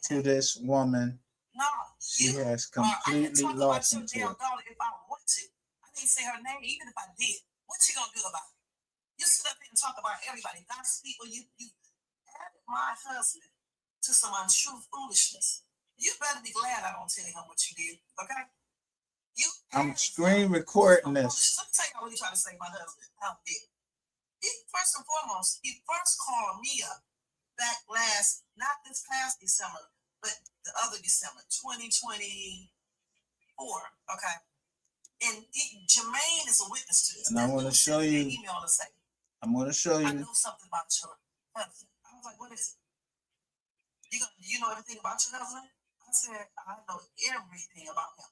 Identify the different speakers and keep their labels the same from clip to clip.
Speaker 1: to this woman.
Speaker 2: No,
Speaker 1: she has
Speaker 2: I can
Speaker 1: completely
Speaker 2: talk about
Speaker 1: lost
Speaker 2: your
Speaker 1: into
Speaker 2: damn
Speaker 1: it.
Speaker 2: daughter if I want to. I didn't say her name, even if I did. What you gonna do about it? You sit up here and talk about everybody. God's people, you added my husband to some untrue foolishness. You better be glad I don't tell him what you did, okay?
Speaker 1: I'm screen recording this.
Speaker 2: Let me tell you what he tried to say my husband. How did he? First and foremost, he first called me up back not this past December, but the other December, 2024. Okay. And Jermaine is a witness to this.
Speaker 1: And I want to show you.
Speaker 2: Email to say,
Speaker 1: I'm going to show you.
Speaker 2: I know something about your husband. I was like, what is it? Do you know everything about your husband? I said, I know everything about him.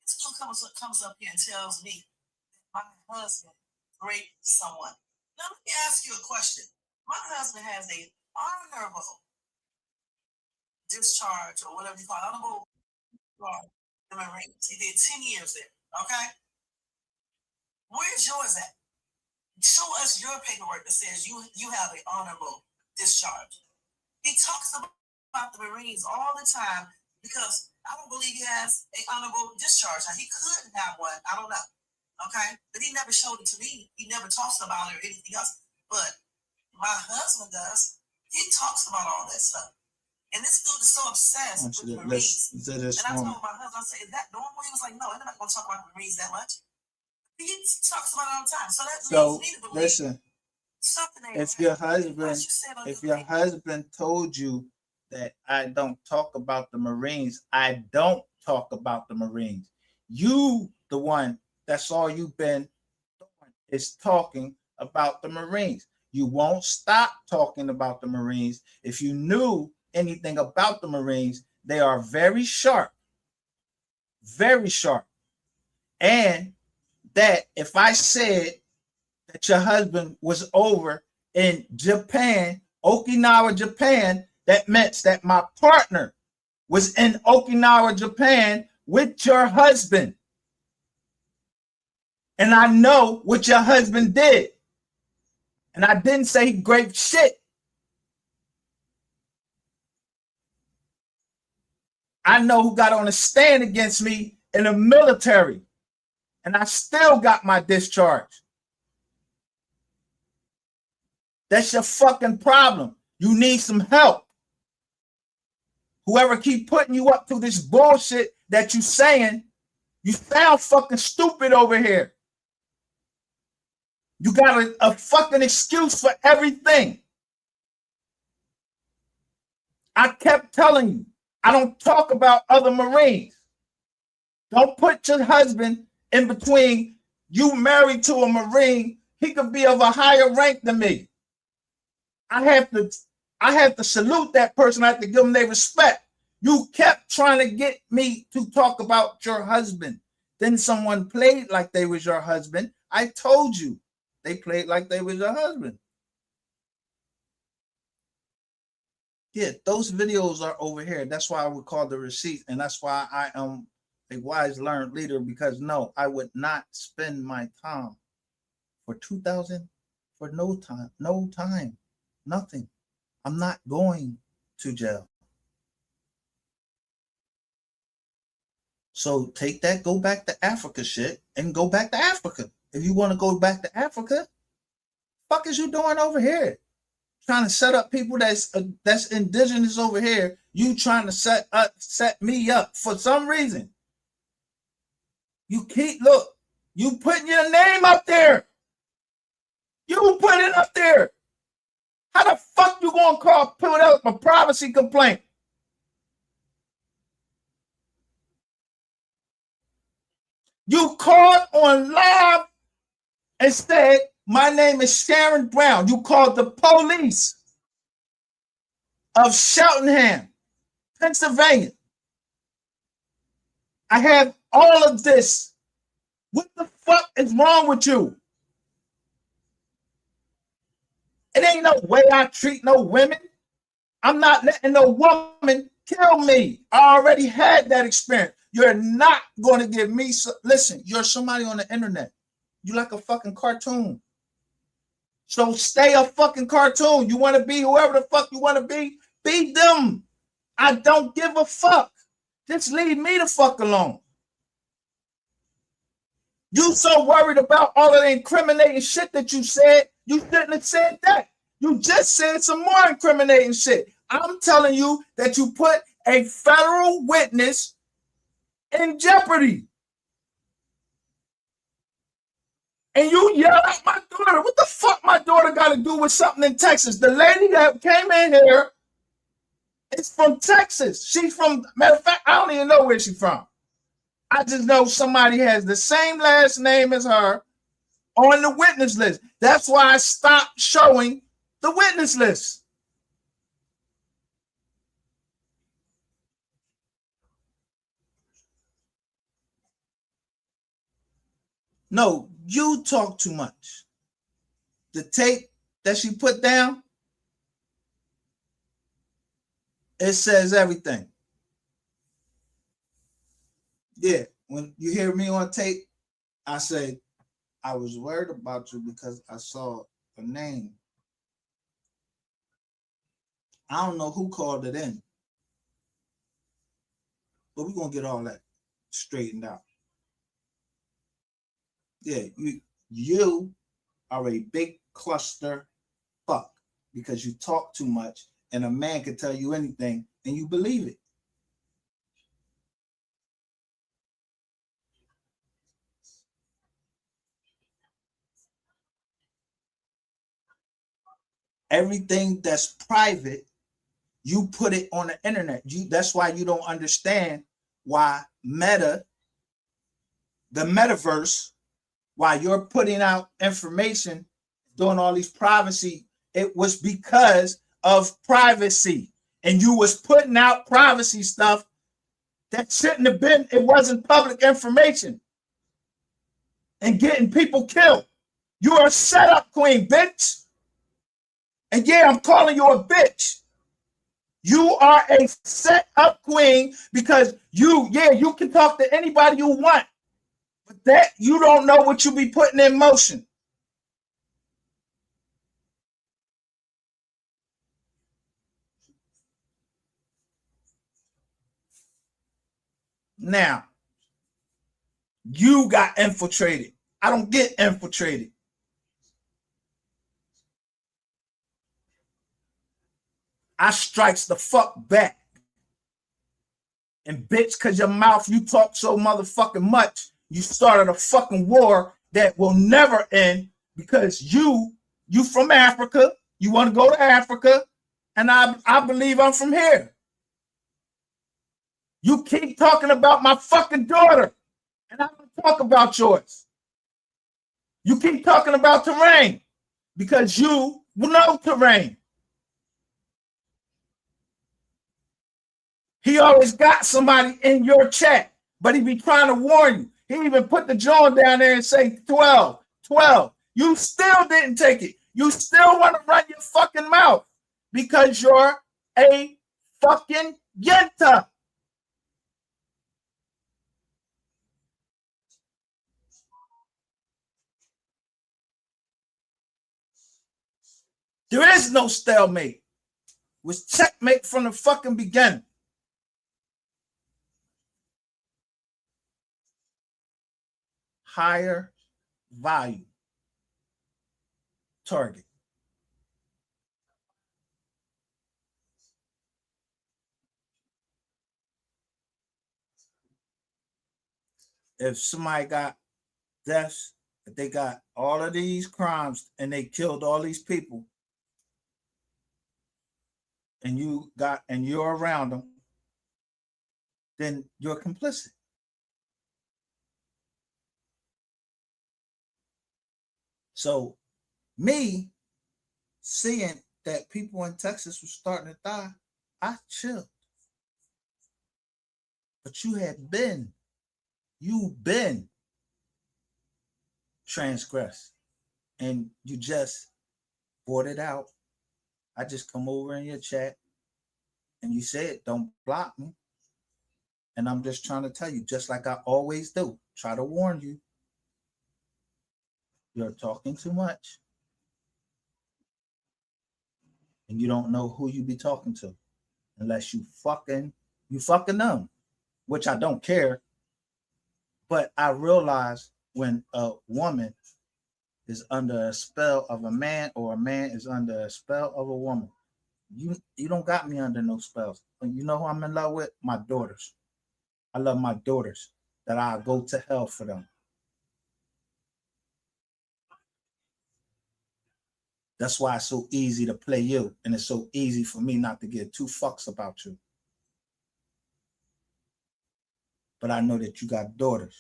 Speaker 2: This dude comes up here and tells me that my husband raped someone. Now, let me ask you a question. My husband has a honorable discharge, or whatever you call it, honorable the Marines. He did 10 years there, okay? Where's yours at? Show us your paperwork that says you have an honorable discharge. He talks about the Marines all the time because I don't believe he has an honorable discharge. Now, he could have one. I don't know. Okay? But he never showed it to me. He never talks about it or anything else. But my husband does. He talks about all that stuff. And this dude is so obsessed with the Marines. And I told my husband, I said, is that normal? He was like, no, I'm not going to talk about the Marines that much. He talks about it all the time. So that leads me to believe
Speaker 1: listen, if your husband told you that I don't talk about the Marines, I don't talk about the Marines. You, the one, that's all you've been doing is talking about the Marines. You won't stop talking about the Marines. If you knew anything about the Marines, they are very sharp. Very sharp. And that if I said that your husband was over in Japan, Okinawa, Japan, that meant that my partner was in Okinawa, Japan with your husband. And I know what your husband did. And I didn't say he raped shit. I know who got on a stand against me in the military. And I still got my discharge. That's your fucking problem. You need some help. Whoever keep putting you up to this bullshit that you saying, you sound fucking stupid over here. You got a fucking excuse for everything. I kept telling you, I don't talk about other Marines. Don't put your husband in between. You married to a Marine, he could be of a higher rank than me. I have to salute that person. I have to give them their respect. You kept trying to get me to talk about your husband. Then someone played like they was your husband. I told you they played like they was your husband. Yeah, those videos are over here. That's why I would call the receipt. And that's why I am a wise learned leader, because no, I would not spend my time for 2,000 for no time, nothing. I'm not going to jail. So take that, go back to Africa shit, and go back to Africa. If you want to go back to Africa, fuck is you doing over here? Trying to set up people that's indigenous over here. You trying to set me up for some reason. You putting your name up there. You put it up there. How the fuck you gonna put up a privacy complaint? You called on live and said, my name is Sharon Brown. You called the police of Cheltenham, Pennsylvania. I have all of this. What the fuck is wrong with you? It ain't no way I treat no women. I'm not letting no woman kill me. I already had that experience. You're not going to give me... Listen, you're somebody on the internet. You like a fucking cartoon. So stay a fucking cartoon. You want to be whoever the fuck you want to be them. I don't give a fuck. Just leave me the fuck alone. You so worried about all of the incriminating shit that you said, you shouldn't have said that. You just said some more incriminating shit. I'm telling you that you put a federal witness in jeopardy. And you yell at my daughter. What the fuck my daughter got to do with something in Texas? The lady that came in here is from Texas. She's from, matter of fact, I don't even know where she's from. I just know somebody has the same last name as her on the witness list. That's why I stopped showing the witness list. No, you talk too much. The tape that she put down, it says everything. Yeah, when you hear me on tape, I say, I was worried about you because I saw a name. I don't know who called it in, but we're going to get all that straightened out. Yeah, you are a big cluster fuck because you talk too much and a man can tell you anything and you believe it. Everything that's private, you put it on the internet. That's why you don't understand why Meta, the metaverse, why you're putting out information, doing all these privacy. It was because of privacy. And you was putting out privacy stuff that shouldn't have been, it wasn't public information. And getting people killed. You are a setup queen, bitch. And yeah, I'm calling you a bitch. You are a set up queen because you can talk to anybody you want, but that you don't know what you be putting in motion. Now, you got infiltrated. I don't get infiltrated. I strikes the fuck back. And bitch, cause your mouth, you talk so motherfucking much, you started a fucking war that will never end because you from Africa, you want to go to Africa, and I believe I'm from here. You keep talking about my fucking daughter, and I don't talk about yours. You keep talking about Terrain because you know Terrain. He always got somebody in your chat, but he be trying to warn you. He even put the joint down there and say 12, 12. You still didn't take it. You still want to run your fucking mouth because you're a fucking yenta. There is no stalemate. It was checkmate from the fucking beginning. Higher value target. If somebody got deaths, if they got all of these crimes and they killed all these people, and you're around them, then you're complicit. So me seeing that people in Texas were starting to die, I chilled. But you've been transgressed, and you just brought it out. I just come over in your chat and you said, don't block me. And I'm just trying to tell you, just like I always do, try to warn you. You're talking too much. And you don't know who you be talking to. unless you fucking them, which I don't care. But I realize when a woman is under a spell of a man or a man is under a spell of a woman, you don't got me under no spells. And you know who I'm in love with? My daughters. I love my daughters that I'll go to hell for them. That's why it's so easy to play you, and it's so easy for me not to give two fucks about you. But I know that you got daughters.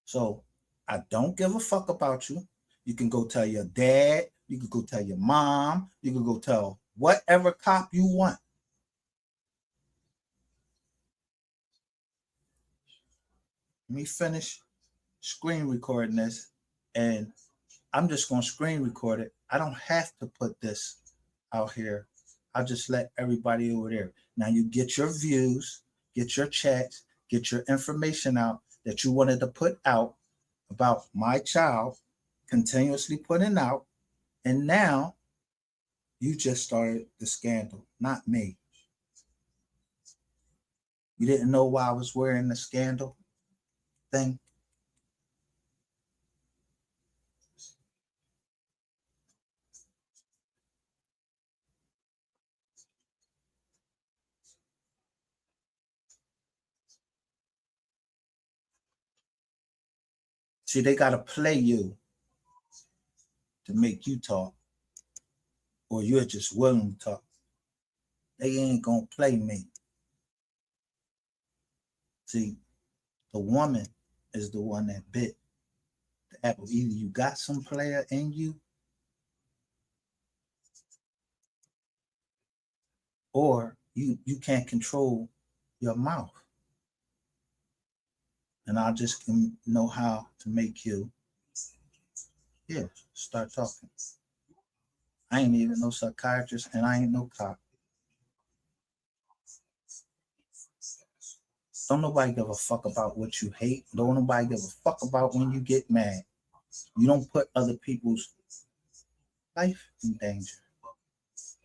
Speaker 1: So I don't give a fuck about you. You can go tell your dad, you can go tell your mom, you can go tell whatever cop you want. Let me finish screen recording this, and I'm just going to screen record it. I don't have to put this out here. I'll just let everybody over there. Now you get your views, get your chats, get your information out that you wanted to put out about my child, continuously putting out, and now you just started the scandal, not me. You didn't know why I was wearing the scandal thing? See, they got to play you to make you talk, or you're just willing to talk. They ain't going to play me. See, the woman is the one that bit the apple. Either you got some player in you, or you can't control your mouth. And I just can know how to make you, start talking. I ain't even no psychiatrist, and I ain't no cop. Don't nobody give a fuck about what you hate. Don't nobody give a fuck about when you get mad. You don't put other people's life in danger.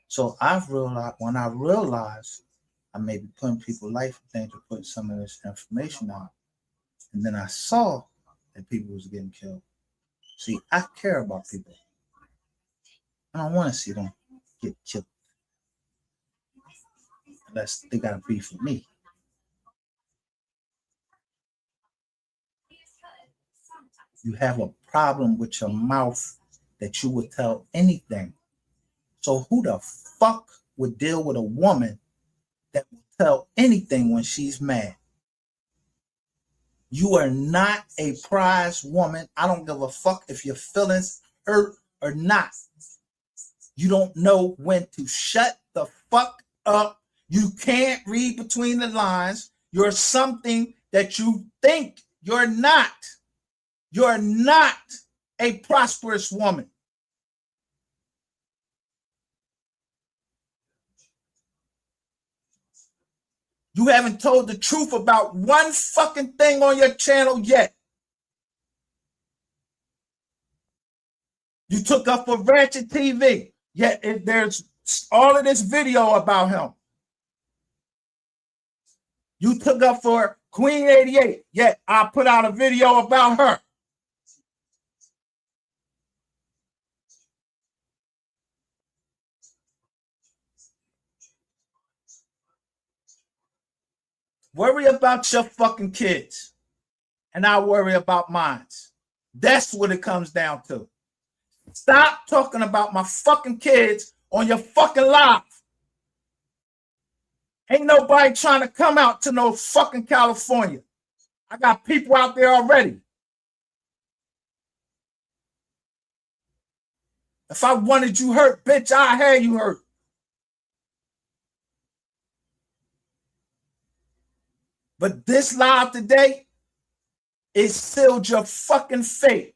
Speaker 1: So I've realized, when I realized I may be putting people's life in danger, putting some of this information out, and then I saw that people was getting killed. See, I care about people. I don't want to see them get killed unless they got to be for me. You have a problem with your mouth that you would tell anything. So who the fuck would deal with a woman that will tell anything when she's mad? You are not a prize woman. I don't give a fuck if your feelings hurt or not. You don't know when to shut the fuck up. You can't read between the lines. You're something that you think you're not. You're not a prosperous woman. You haven't told the truth about one fucking thing on your channel yet. You took up for Ratchet TV, yet there's all of this video about him. You took up for Queen 88, yet I put out a video about her. Worry about your fucking kids, and I'll worry about mine. That's what it comes down to. Stop talking about my fucking kids on your fucking live. Ain't nobody trying to come out to no fucking California. I got people out there already. If I wanted you hurt, bitch, I had you hurt. But this live today, it sealed your fucking fate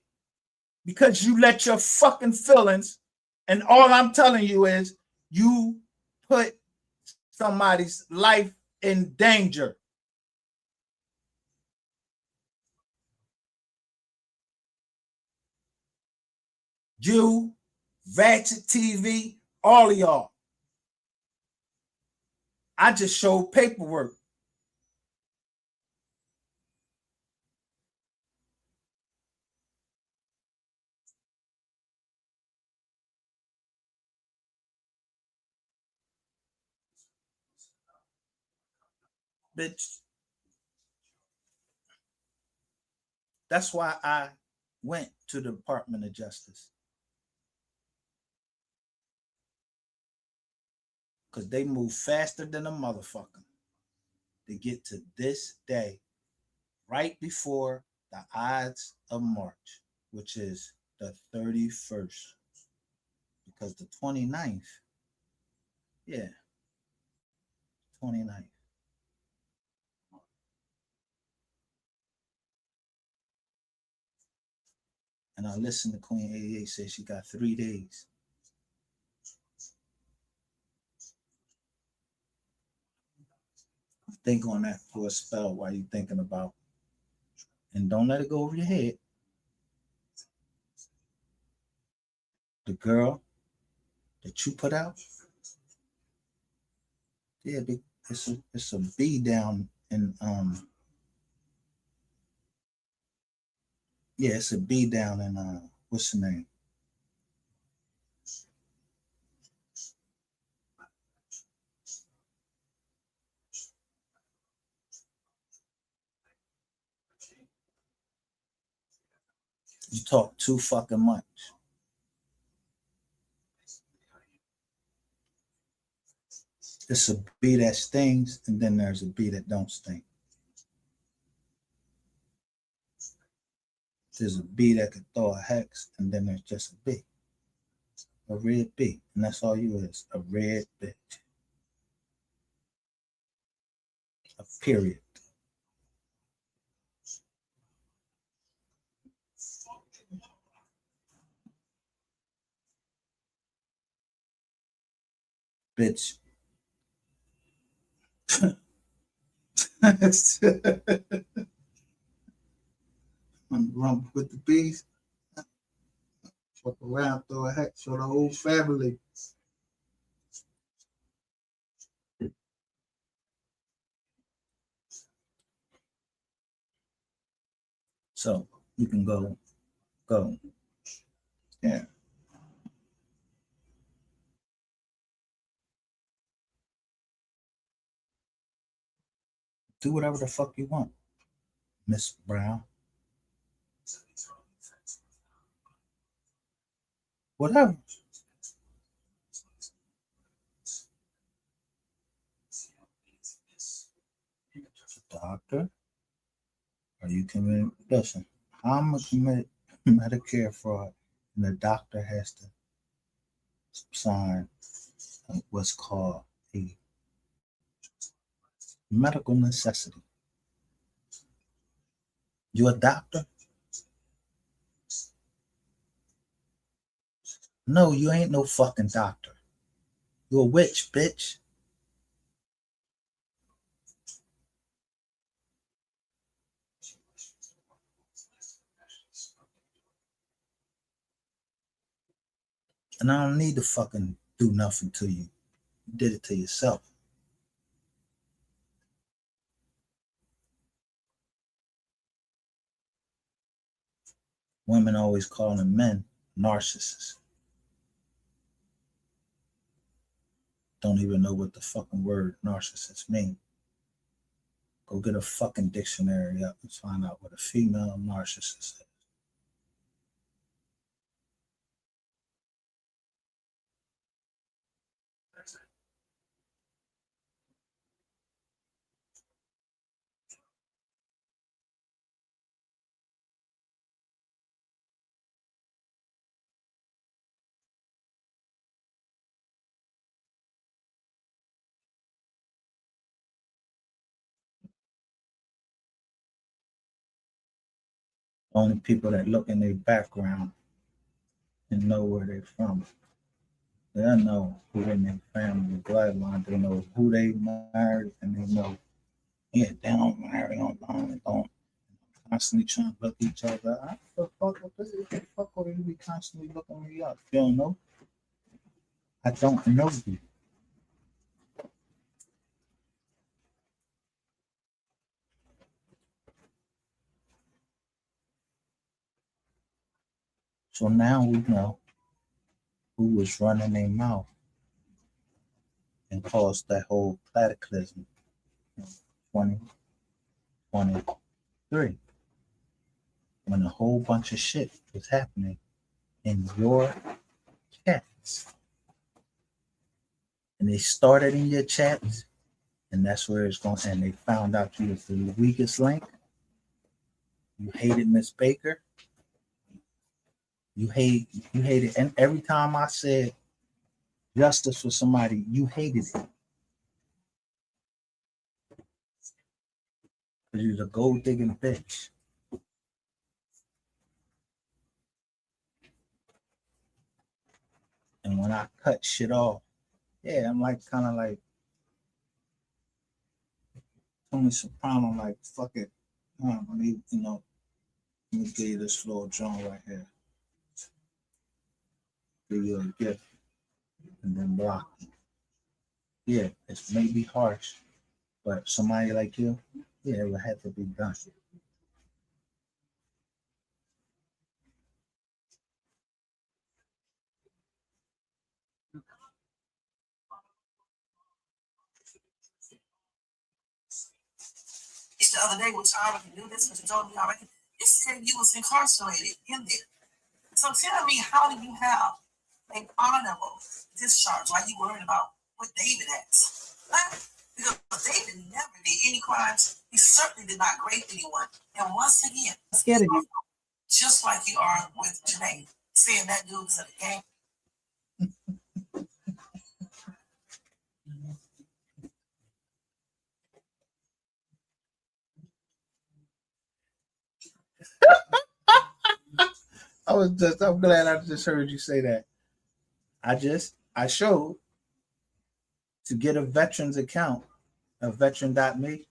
Speaker 1: because you let your fucking feelings, and all I'm telling you is you put somebody's life in danger. You, Ratchet TV, all of y'all. I just showed paperwork. Bitch. That's why I went to the Department of Justice. Because they move faster than a motherfucker to get to this day, right before the Ides of March, which is the 31st. Because the 29th, yeah, 29th. And I listened to Queen 88 say she got 3 days. Think on that for a spell while you're thinking about. And don't let it go over your head. The girl that you put out, yeah, it's a B down in yeah, it's a B down in what's the name? You talk too fucking much. It's a bee that stings, and then there's a bee that don't sting. There's a bee that could throw a hex, and then there's just a bee. A red bee. And that's all you is. A red bitch. A period. Bitch. I'm rump with the bees. Fuck around, throw a hex for the whole family. So you can go. Yeah. Do whatever the fuck you want, Miss Brown. Whatever. Doctor, are you committed? Listen, I'm a committed Medicare fraud, and the doctor has to sign what's called a medical necessity. You a doctor? No, you ain't no fucking doctor. You a witch, bitch. And I don't need to fucking do nothing to you. You did it to yourself. Women always calling men narcissists. Don't even know what the fucking word narcissist means. Go get a fucking dictionary up and find out what a female narcissist is. Only people that look in their background and know where they're from. They know who in their family bloodline. They know who they married, and they know, yeah, they don't marry online. They don't constantly trying to look each other. I the fuck with this. What the fuck would you be constantly looking me up? You don't know? I don't know you. So now we know who was running their mouth and caused that whole cataclysm in 2023 when a whole bunch of shit was happening in your chats. And they started in your chats, and that's where it's going to end. They found out you was the weakest link. You hated Miss Baker. You hated, and every time I said justice for somebody, you hated it. Because you're a gold digging bitch. And when I cut shit off, yeah, I'm like kind of like Tony Soprano, like fuck it. Let me give you this little drum right here. Give you a gift and then block you. Yeah, it's maybe harsh, but somebody like you, yeah, it would have to be done.
Speaker 2: The other day, which I already knew this, but you told me already. It said you was incarcerated in there. So tell me, how do you have an honorable discharge? Why you worried about what David has? Because David never did any crimes. He certainly did not rape anyone. And once again,
Speaker 1: Scared of you.
Speaker 2: Just like you are with Janae, saying that dude is in the game.
Speaker 1: I'm glad I just heard you say that. I showed to get a veteran's account, a veteran.me.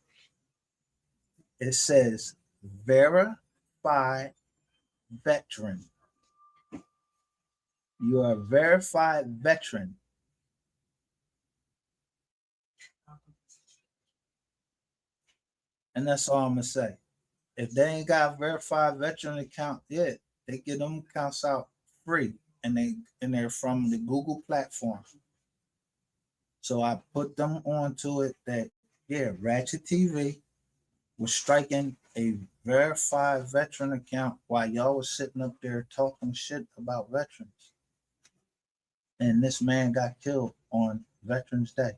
Speaker 1: It says verified veteran. You are a verified veteran. And that's all I'm gonna say. If they ain't got a verified veteran account yet, they get them accounts out free, and they're from the Google platform. So I put them onto it that Ratchet TV was striking a verified veteran account while y'all was sitting up there talking shit about veterans. And this man got killed on Veterans Day.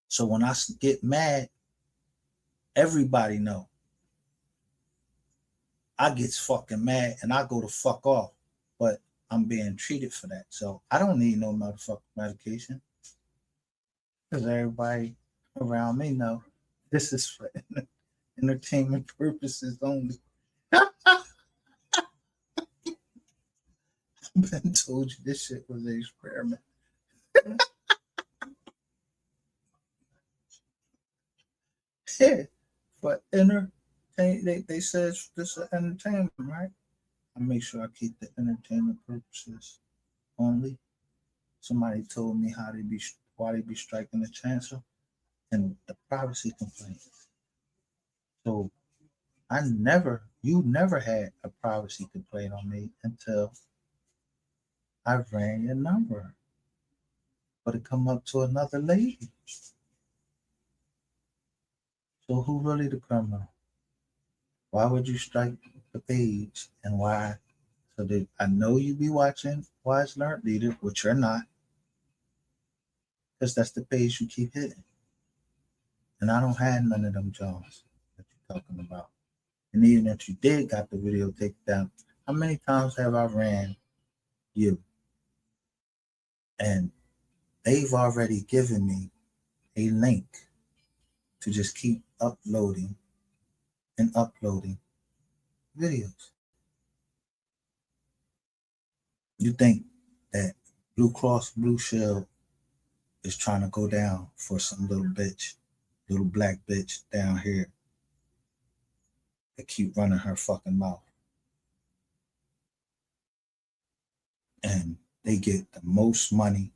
Speaker 1: So when I get mad, everybody know. I gets fucking mad and I go to fuck off, but I'm being treated for that. So I don't need no motherfucking medication because everybody around me know this is for entertainment purposes only. I've been told you this shit was an experiment. Yeah, but they said this is entertainment, right? I make sure I keep the entertainment purposes only. Somebody told me why they be striking the chancellor and the privacy complaint. So you never had a privacy complaint on me until I ran your number, but it come up to another lady. So who really the criminal? Why would you strike the page and why? So that I know you be watching Wise Learned Leader, which you're not, because that's the page you keep hitting. And I don't have none of them Jones that you're talking about. And even if you did got the video taken down, how many times have I ran you? And they've already given me a link to just keep uploading and uploading videos. You think that Blue Cross Blue Shield is trying to go down for some little black bitch down here that keep running her fucking mouth. And they get the most money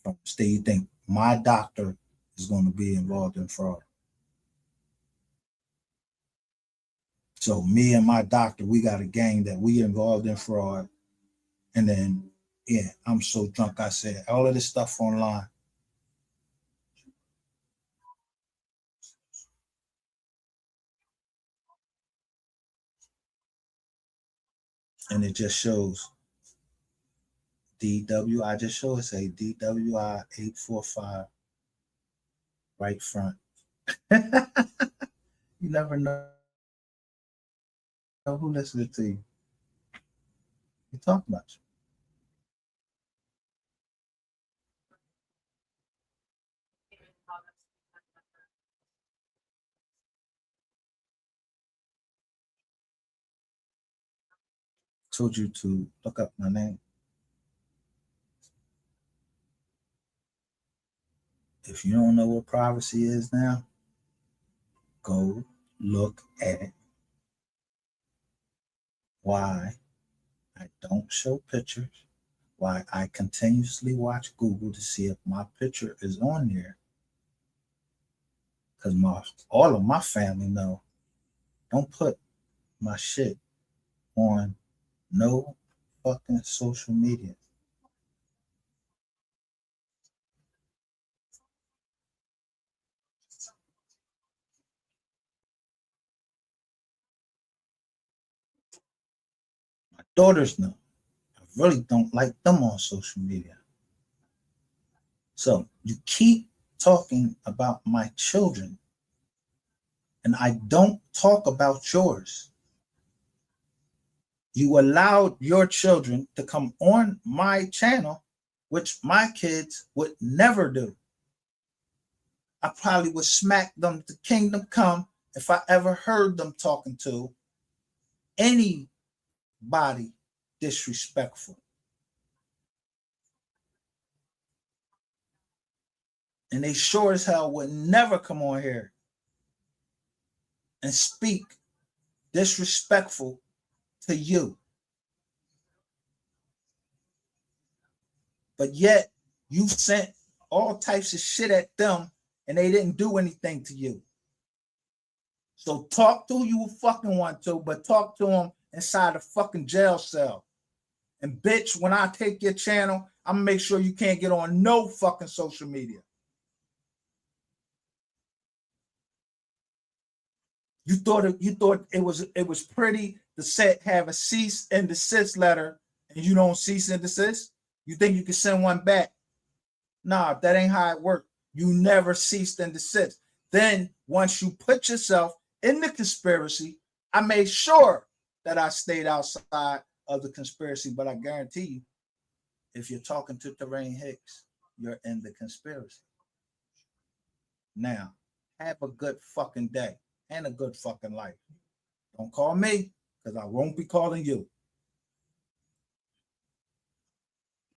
Speaker 1: from state. You think my doctor is going to be involved in fraud. So me and my doctor, we got a gang that we involved in fraud. And then, yeah, I'm so drunk. I said all of this stuff online. And it just shows DW. I just show it say DWI 845 right front. You never know who listening to you. You talk much. Told you to look up my name. If you don't know what privacy is now, go look at why I don't show pictures, why I continuously watch Google to see if my picture is on there. Because all of my family know, don't put my shit on no fucking social media. My daughters know. I really don't like them on social media. So you keep talking about my children, and I don't talk about yours. You allowed your children to come on my channel, which my kids would never do. I probably would smack them to kingdom come if I ever heard them talking to anybody disrespectful. And they sure as hell would never come on here and speak disrespectful to you. But yet you sent all types of shit at them and they didn't do anything to you. So talk to who you fucking want to, but talk to them inside a fucking jail cell. And bitch, when I take your channel, I'm gonna make sure you can't get on no fucking social media. You thought it was pretty to have a cease and desist letter, and you don't cease and desist? You think you can send one back? Nah, that ain't how it works. You never ceased and desist. Then once you put yourself in the conspiracy, I made sure that I stayed outside of the conspiracy, but I guarantee you, if you're talking to Terrain Hicks, you're in the conspiracy. Now, have a good fucking day and a good fucking life. Don't call me, because I won't be calling you.